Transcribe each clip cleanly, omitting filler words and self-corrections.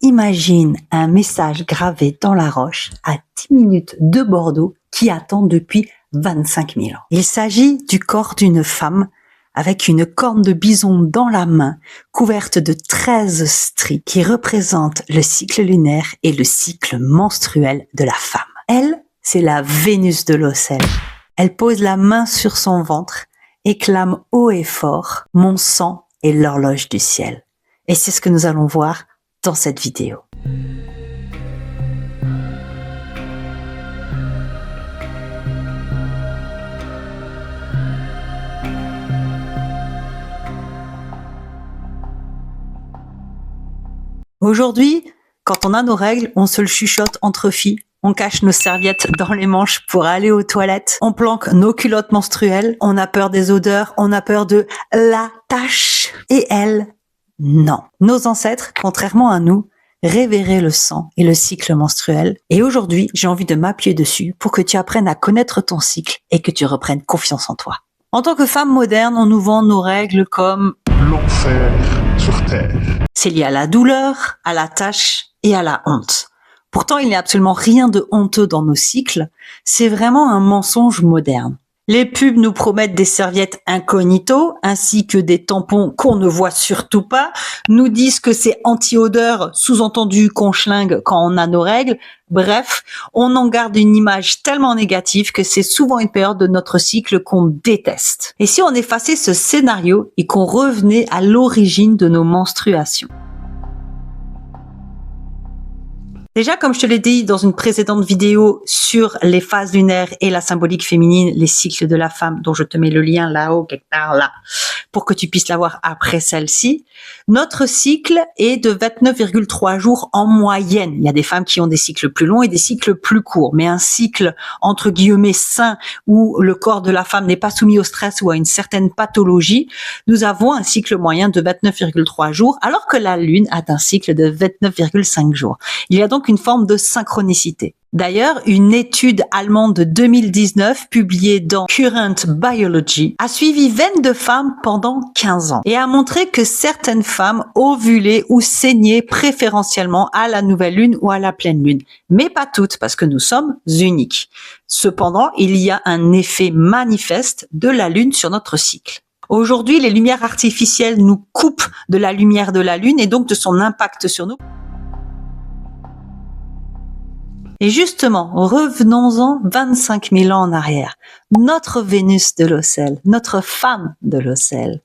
Imagine un message gravé dans la roche à 10 minutes de Bordeaux qui attend depuis 25 000 ans. Il s'agit du corps d'une femme avec une corne de bison dans la main, couverte de 13 stries qui représentent le cycle lunaire et le cycle menstruel de la femme. Elle, c'est la Vénus de l'Ocel. Elle pose la main sur son ventre et clame haut et fort « Mon sang est l'horloge du ciel ». Et c'est ce que nous allons voir dans cette vidéo. Aujourd'hui, quand on a nos règles, on se le chuchote entre filles. On cache nos serviettes dans les manches pour aller aux toilettes. On planque nos culottes menstruelles. On a peur des odeurs. On a peur de la tache. Et elle, non. Nos ancêtres, contrairement à nous, révéraient le sang et le cycle menstruel. Et aujourd'hui, j'ai envie de m'appuyer dessus pour que tu apprennes à connaître ton cycle et que tu reprennes confiance en toi. En tant que femme moderne, on nous vend nos règles comme l'enfer sur terre. C'est lié à la douleur, à la tache et à la honte. Pourtant, il n'y a absolument rien de honteux dans nos cycles. C'est vraiment un mensonge moderne. Les pubs nous promettent des serviettes incognito, ainsi que des tampons qu'on ne voit surtout pas, nous disent que c'est anti-odeur, sous-entendu qu'on schlingue quand on a nos règles. Bref, on en garde une image tellement négative que c'est souvent une période de notre cycle qu'on déteste. Et si on effaçait ce scénario et qu'on revenait à l'origine de nos menstruations? Déjà, comme je te l'ai dit dans une précédente vidéo sur les phases lunaires et la symbolique féminine, les cycles de la femme, dont je te mets le lien là-haut, quelque part là, pour que tu puisses la voir après celle-ci, notre cycle est de 29,3 jours en moyenne. Il y a des femmes qui ont des cycles plus longs et des cycles plus courts, mais un cycle entre guillemets sain où le corps de la femme n'est pas soumis au stress ou à une certaine pathologie, nous avons un cycle moyen de 29,3 jours, alors que la Lune a un cycle de 29,5 jours. Il y a donc une forme de synchronicité. D'ailleurs, une étude allemande de 2019 publiée dans Current Biology a suivi 22 femmes pendant 15 ans et a montré que certaines femmes ovulaient ou saignaient préférentiellement à la nouvelle lune ou à la pleine lune, mais pas toutes parce que nous sommes uniques. Cependant, il y a un effet manifeste de la lune sur notre cycle. Aujourd'hui, les lumières artificielles nous coupent de la lumière de la lune et donc de son impact sur nous. Et justement, revenons-en 25 000 ans en arrière. Notre Vénus de l'Ocel, notre femme de l'Ocel.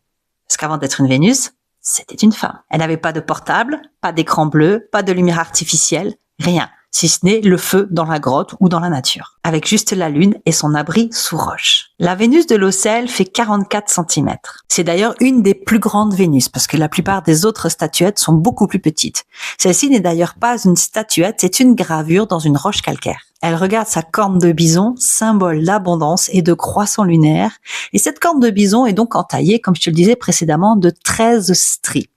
Parce qu'avant d'être une Vénus, c'était une femme. Elle n'avait pas de portable, pas d'écran bleu, pas de lumière artificielle, rien. Si ce n'est le feu dans la grotte ou dans la nature, avec juste la lune et son abri sous roche. La Vénus de l'Ocel fait 44 cm. C'est d'ailleurs une des plus grandes Vénus, parce que la plupart des autres statuettes sont beaucoup plus petites. Celle-ci n'est d'ailleurs pas une statuette, c'est une gravure dans une roche calcaire. Elle regarde sa corne de bison, symbole d'abondance et de croissant lunaire, et cette corne de bison est donc entaillée, comme je te le disais précédemment, de 13 stries.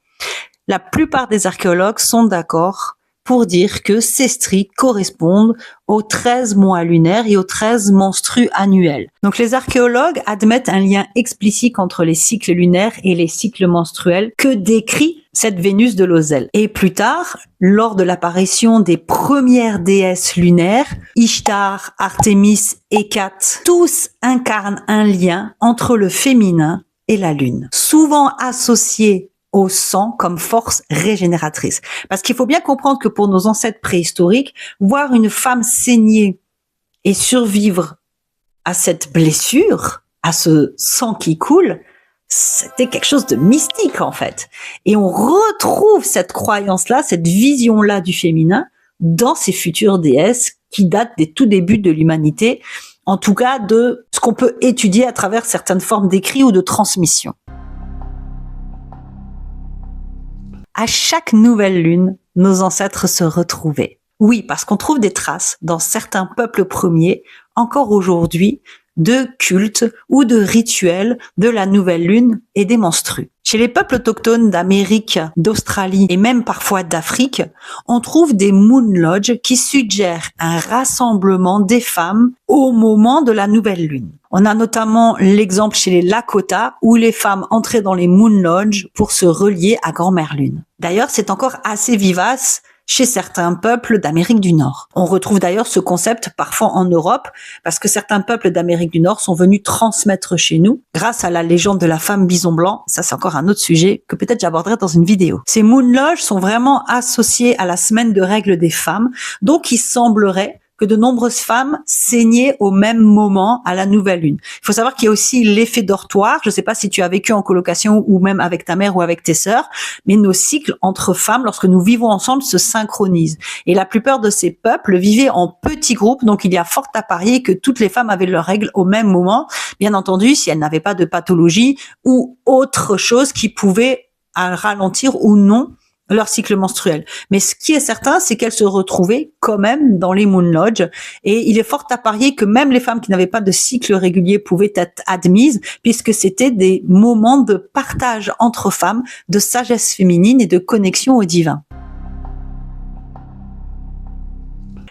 La plupart des archéologues sont d'accord pour dire que ces stries correspondent aux 13 mois lunaires et aux 13 menstrues annuels. Donc les archéologues admettent un lien explicite entre les cycles lunaires et les cycles menstruels que décrit cette Vénus de l'Ocel. Et plus tard, lors de l'apparition des premières déesses lunaires, Ishtar, Artémis, Hécate, tous incarnent un lien entre le féminin et la lune, souvent associé au sang comme force régénératrice. Parce qu'il faut bien comprendre que pour nos ancêtres préhistoriques, voir une femme saigner et survivre à cette blessure, à ce sang qui coule, c'était quelque chose de mystique en fait. Et on retrouve cette croyance-là, cette vision-là du féminin dans ces futures déesses qui datent des tout débuts de l'humanité, en tout cas de ce qu'on peut étudier à travers certaines formes d'écrit ou de transmission. À chaque nouvelle lune, nos ancêtres se retrouvaient. Oui, parce qu'on trouve des traces dans certains peuples premiers, encore aujourd'hui, de cultes ou de rituels de la nouvelle lune et des menstrues. Chez les peuples autochtones d'Amérique, d'Australie et même parfois d'Afrique, on trouve des moon lodges qui suggèrent un rassemblement des femmes au moment de la nouvelle lune. On a notamment l'exemple chez les Lakota où les femmes entraient dans les moon lodges pour se relier à Grand-Mère Lune. D'ailleurs, c'est encore assez vivace chez certains peuples d'Amérique du Nord. On retrouve d'ailleurs ce concept parfois en Europe parce que certains peuples d'Amérique du Nord sont venus transmettre chez nous grâce à la légende de la femme bison blanc. Ça, c'est encore un autre sujet que peut-être j'aborderai dans une vidéo. Ces Moon Lodge sont vraiment associés à la semaine de règles des femmes. Donc, il semblerait que de nombreuses femmes saignaient au même moment à la nouvelle lune. Il faut savoir qu'il y a aussi l'effet dortoir. Je ne sais pas si tu as vécu en colocation ou même avec ta mère ou avec tes sœurs, mais nos cycles entre femmes, lorsque nous vivons ensemble, se synchronisent. Et la plupart de ces peuples vivaient en petits groupes, donc il y a fort à parier que toutes les femmes avaient leurs règles au même moment. Bien entendu, si elles n'avaient pas de pathologie ou autre chose qui pouvait ralentir ou non leur cycle menstruel. Mais ce qui est certain, c'est qu'elles se retrouvaient quand même dans les Moon Lodge. Et il est fort à parier que même les femmes qui n'avaient pas de cycle régulier pouvaient être admises, puisque c'était des moments de partage entre femmes, de sagesse féminine et de connexion au divin.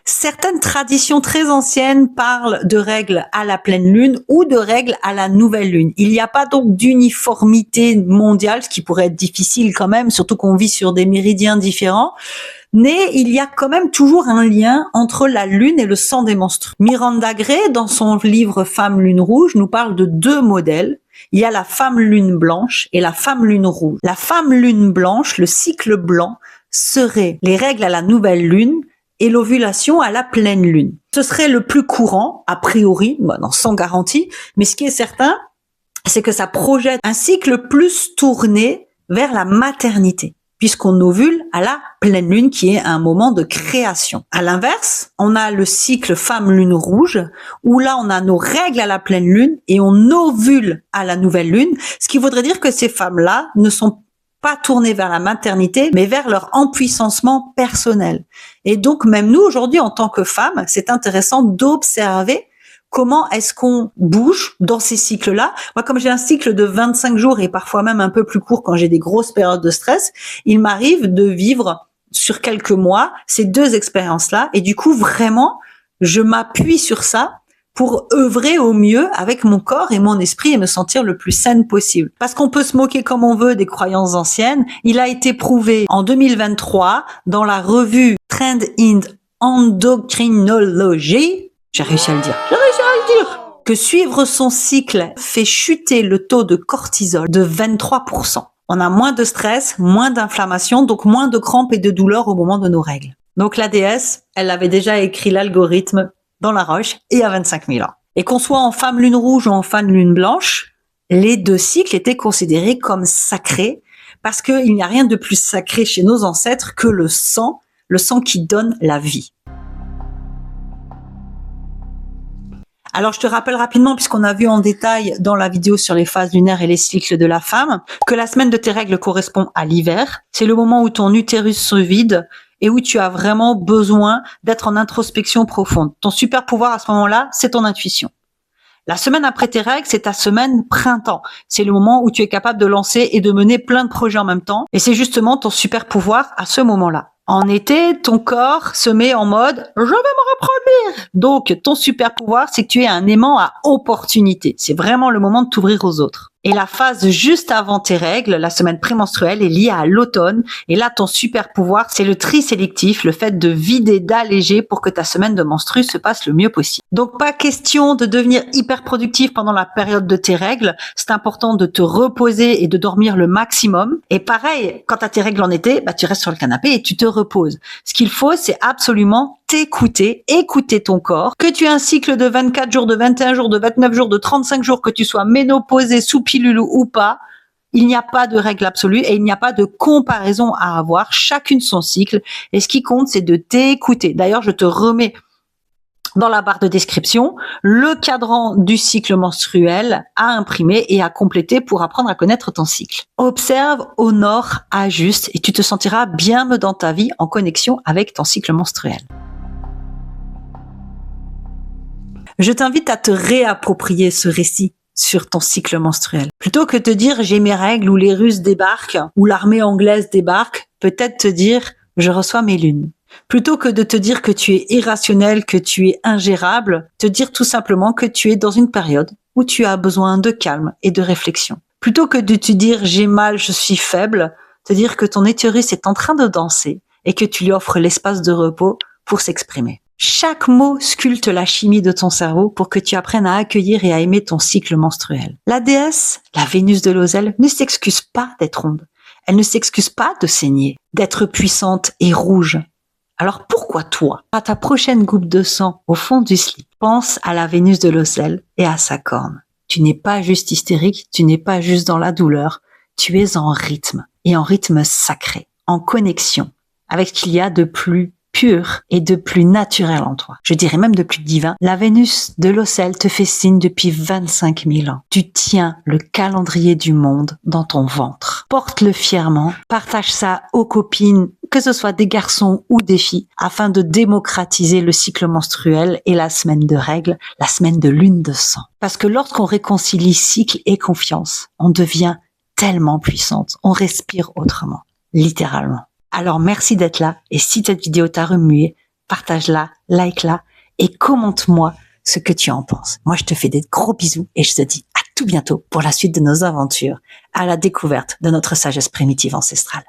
Certaines traditions très anciennes parlent de règles à la pleine lune ou de règles à la nouvelle lune. Il n'y a pas donc d'uniformité mondiale, ce qui pourrait être difficile quand même, surtout qu'on vit sur des méridiens différents. Mais il y a quand même toujours un lien entre la lune et le sang des menstrues. Miranda Gray, dans son livre Femme Lune Rouge, nous parle de deux modèles. Il y a la femme lune blanche et la femme lune rouge. La femme lune blanche, le cycle blanc, serait les règles à la nouvelle lune et l'ovulation à la pleine lune. Ce serait le plus courant, a priori, sans garantie, mais ce qui est certain, c'est que ça projette un cycle plus tourné vers la maternité, puisqu'on ovule à la pleine lune, qui est un moment de création. À l'inverse, on a le cycle femme-lune rouge, où là, on a nos règles à la pleine lune et on ovule à la nouvelle lune, ce qui voudrait dire que ces femmes-là ne sont pas tournées vers la maternité, mais vers leur empuissancement personnel. Et donc, même nous, aujourd'hui, en tant que femmes, c'est intéressant d'observer comment est-ce qu'on bouge dans ces cycles-là. Moi, comme j'ai un cycle de 25 jours et parfois même un peu plus court quand j'ai des grosses périodes de stress, il m'arrive de vivre sur quelques mois ces deux expériences-là. Et du coup, vraiment, je m'appuie sur ça pour œuvrer au mieux avec mon corps et mon esprit et me sentir le plus saine possible. Parce qu'on peut se moquer comme on veut des croyances anciennes, il a été prouvé en 2023 dans la revue Trend in Endocrinology, j'ai réussi à le dire, que suivre son cycle fait chuter le taux de cortisol de 23%. On a moins de stress, moins d'inflammation, donc moins de crampes et de douleurs au moment de nos règles. Donc la déesse, elle avait déjà écrit l'algorithme dans la roche et il y a 25 000 ans. Et qu'on soit en femme lune rouge ou en femme lune blanche, les deux cycles étaient considérés comme sacrés parce qu'il n'y a rien de plus sacré chez nos ancêtres que le sang qui donne la vie. Alors, je te rappelle rapidement, puisqu'on a vu en détail dans la vidéo sur les phases lunaires et les cycles de la femme, que la semaine de tes règles correspond à l'hiver. C'est le moment où ton utérus se vide et où tu as vraiment besoin d'être en introspection profonde. Ton super pouvoir à ce moment-là, c'est ton intuition. La semaine après tes règles, c'est ta semaine printemps. C'est le moment où tu es capable de lancer et de mener plein de projets en même temps. Et c'est justement ton super pouvoir à ce moment-là. En été, ton corps se met en mode « je vais me reproduire ». Donc, ton super pouvoir, c'est que tu es un aimant à opportunité. C'est vraiment le moment de t'ouvrir aux autres. Et la phase juste avant tes règles, la semaine prémenstruelle, est liée à l'automne. Et là, ton super pouvoir, c'est le tri sélectif, le fait de vider, d'alléger pour que ta semaine de menstru se passe le mieux possible. Donc, pas question de devenir hyper productif pendant la période de tes règles. C'est important de te reposer et de dormir le maximum. Et pareil, quand tu as tes règles en été, tu restes sur le canapé et tu te reposes. Ce qu'il faut, c'est absolument t'écouter, écouter ton corps. Que tu aies un cycle de 24 jours, de 21 jours, de 29 jours, de 35 jours, que tu sois ménopausée, sous pilule ou pas, il n'y a pas de règle absolue et il n'y a pas de comparaison à avoir. Chacune son cycle. Et ce qui compte, c'est de t'écouter. D'ailleurs, je te remets dans la barre de description le cadran du cycle menstruel à imprimer et à compléter pour apprendre à connaître ton cycle. Observe, honore, ajuste et tu te sentiras bien mieux dans ta vie en connexion avec ton cycle menstruel. Je t'invite à te réapproprier ce récit sur ton cycle menstruel. Plutôt que de te dire j'ai mes règles ou les Russes débarquent ou l'armée anglaise débarque, peut-être te dire je reçois mes lunes. Plutôt que de te dire que tu es irrationnel, que tu es ingérable, te dire tout simplement que tu es dans une période où tu as besoin de calme et de réflexion. Plutôt que de te dire j'ai mal, je suis faible, te dire que ton utérus est en train de danser et que tu lui offres l'espace de repos pour s'exprimer. Chaque mot sculpte la chimie de ton cerveau pour que tu apprennes à accueillir et à aimer ton cycle menstruel. La déesse, la Vénus de Lozelle, ne s'excuse pas d'être ronde. Elle ne s'excuse pas de saigner, d'être puissante et rouge. Alors pourquoi toi, à ta prochaine goutte de sang au fond du slip, pense à la Vénus de Lozelle et à sa corne. Tu n'es pas juste hystérique, tu n'es pas juste dans la douleur, tu es en rythme, et en rythme sacré, en connexion avec ce qu'il y a de plus pur et de plus naturel en toi. Je dirais même de plus divin. La Vénus de Lozelle te fait signe depuis 25 000 ans. Tu tiens le calendrier du monde dans ton ventre. Porte-le fièrement, partage ça aux copines, que ce soit des garçons ou des filles, afin de démocratiser le cycle menstruel et la semaine de règles, la semaine de lune de sang. Parce que lorsqu'on réconcilie cycle et confiance, on devient tellement puissante, on respire autrement, littéralement. Alors merci d'être là, et si cette vidéo t'a remué, partage-la, like-la et commente-moi ce que tu en penses. Moi je te fais des gros bisous et je te dis à tout bientôt pour la suite de nos aventures, à la découverte de notre sagesse primitive ancestrale.